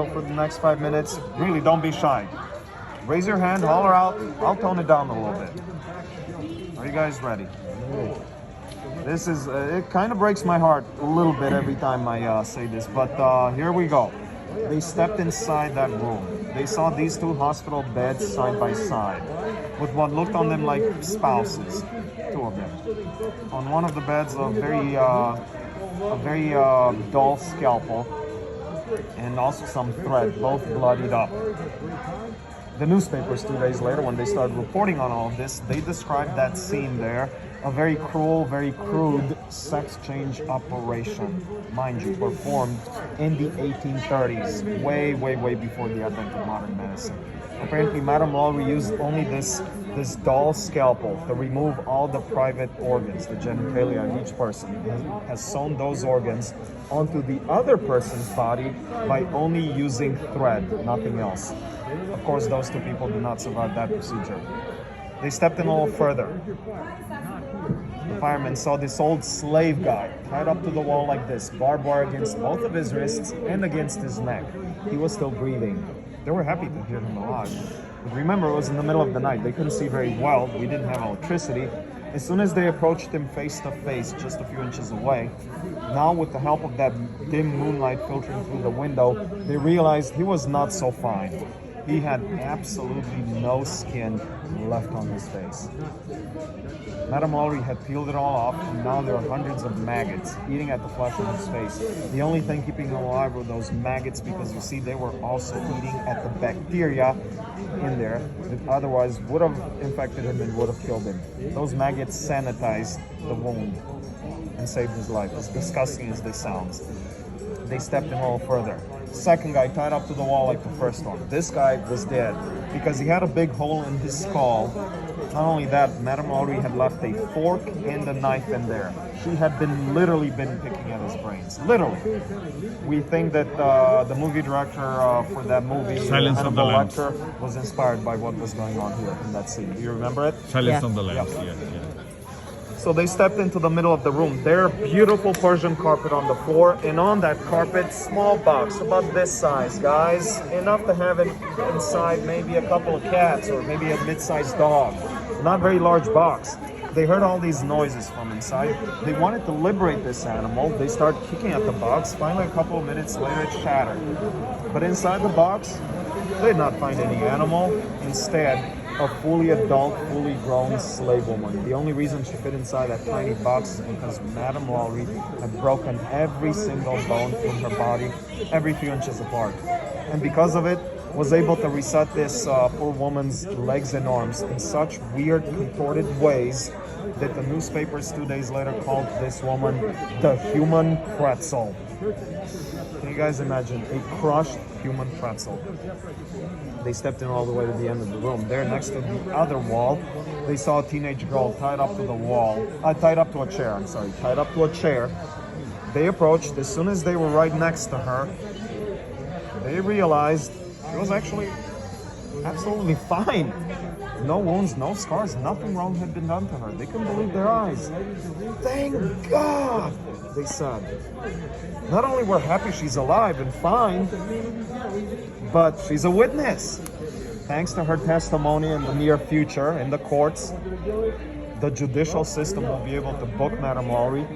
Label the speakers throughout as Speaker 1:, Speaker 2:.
Speaker 1: For the next 5 minutes. Really, don't be shy. Raise your hand, holler out. I'll tone it down a little bit. Are you guys ready? This is, it kind of breaks my heart a little bit every time I say this, but here we go. They stepped inside that room. They saw these two hospital beds side by side with what looked on them like spouses, two of them. On one of the beds, a very dull scalpel and also some thread, both bloodied up. The newspapers 2 days later, when they started reporting on all of this, they described that scene there, a very cruel, very crude sex change operation, mind you, performed in the 1830s, way, way, way before the advent of modern medicine. Apparently, Madame Lowry used only this dull scalpel to remove all the private organs, the genitalia of each person, and has sewn those organs onto the other person's body by only using thread, nothing else. Of course, those two people did not survive that procedure. They stepped in a little further. The firemen saw this old slave guy tied up to the wall like this, barbed wire against both of his wrists and against his neck. He was still breathing. They were happy to hear him alive. But remember, it was in the middle of the night. They couldn't see very well. We didn't have electricity. As soon as they approached him face to face, just a few inches away, now with the help of that dim moonlight filtering through the window, they realized he was not so fine. He had absolutely no skin left on his face. Madame Lowry had peeled it all off, and now there are hundreds of maggots eating at the flesh on his face. The only thing keeping him alive were those maggots, because you see, they were also eating at the bacteria in there that otherwise would have infected him and would have killed him. Those maggots sanitized the wound and saved his life, as disgusting as this sounds. They stepped in a little further. Second guy tied up to the wall like the first one. This guy was dead because he had a big hole in his skull. Not only that, Madame Lowry had left a fork and a knife in there. She had literally been picking at his brains. Literally. We think that the movie director for that movie,
Speaker 2: Silence of the Lambs,
Speaker 1: Lecter, was inspired by what was going on here in that scene. Do you remember it?
Speaker 2: Silence of the Lambs,
Speaker 1: Yeah.
Speaker 2: yeah.
Speaker 1: So they stepped into the middle of the room. There, beautiful Persian carpet on the floor, and on that carpet, small box, about this size, guys. Enough to have inside maybe a couple of cats or maybe a mid-sized dog. Not very large box. They heard all these noises from inside. They wanted to liberate this animal. They started kicking at the box. Finally, a couple of minutes later, it shattered. But inside the box, they did not find any animal. Instead, a fully adult, fully grown slave woman. The only reason she fit inside that tiny box is because Madame Lowry had broken every single bone in her body, every few inches apart. And because of it, was able to reset this poor woman's legs and arms in such weird, contorted ways that the newspapers 2 days later called this woman the human pretzel. Can you guys imagine a crushed human pretzel? They stepped in all the way to the end of the room. There, next to the other wall, they saw a teenage girl tied up to the wall, tied up to a chair. Tied up to a chair. They approached. As soon as they were right next to her, they realized she was actually absolutely fine. No wounds, no scars, nothing wrong had been done to her. They couldn't believe their eyes. Thank God, they said. Not only we're happy she's alive and fine, but she's a witness. Thanks to her testimony in the near future in the courts, the judicial system will be able to book Madame Lowry,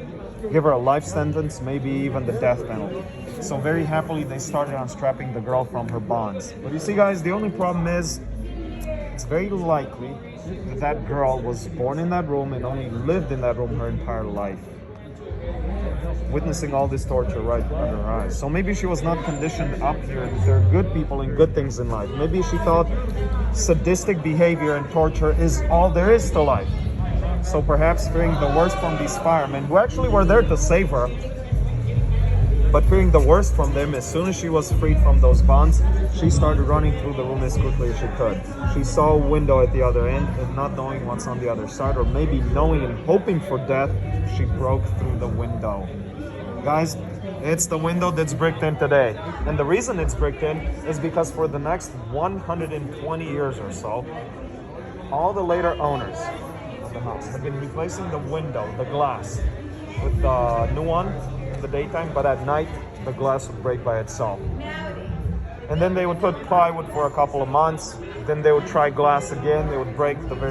Speaker 1: give her a life sentence, maybe even the death penalty. So very happily, they started unstrapping the girl from her bonds. But you see, guys, the only problem is, it's very likely that that girl was born in that room and only lived in that room her entire life, witnessing all this torture right under her eyes. So maybe she was not conditioned up here that there are good people and good things in life. Maybe she thought sadistic behavior and torture is all there is to life. So perhaps fearing the worst from these firemen, who actually were there to save her, but fearing the worst from them, as soon as she was freed from those bonds, she started running through the room as quickly as she could. She saw a window at the other end, and not knowing what's on the other side, or maybe knowing and hoping for death, she broke through the window. Guys, it's the window that's bricked in today. And the reason it's bricked in is because for the next 120 years or so, all the later owners of the house have been replacing the window, the glass, with the new one in the daytime, but at night, the glass would break by itself. And then they would put plywood for a couple of months. Then they would try glass again. They would break the very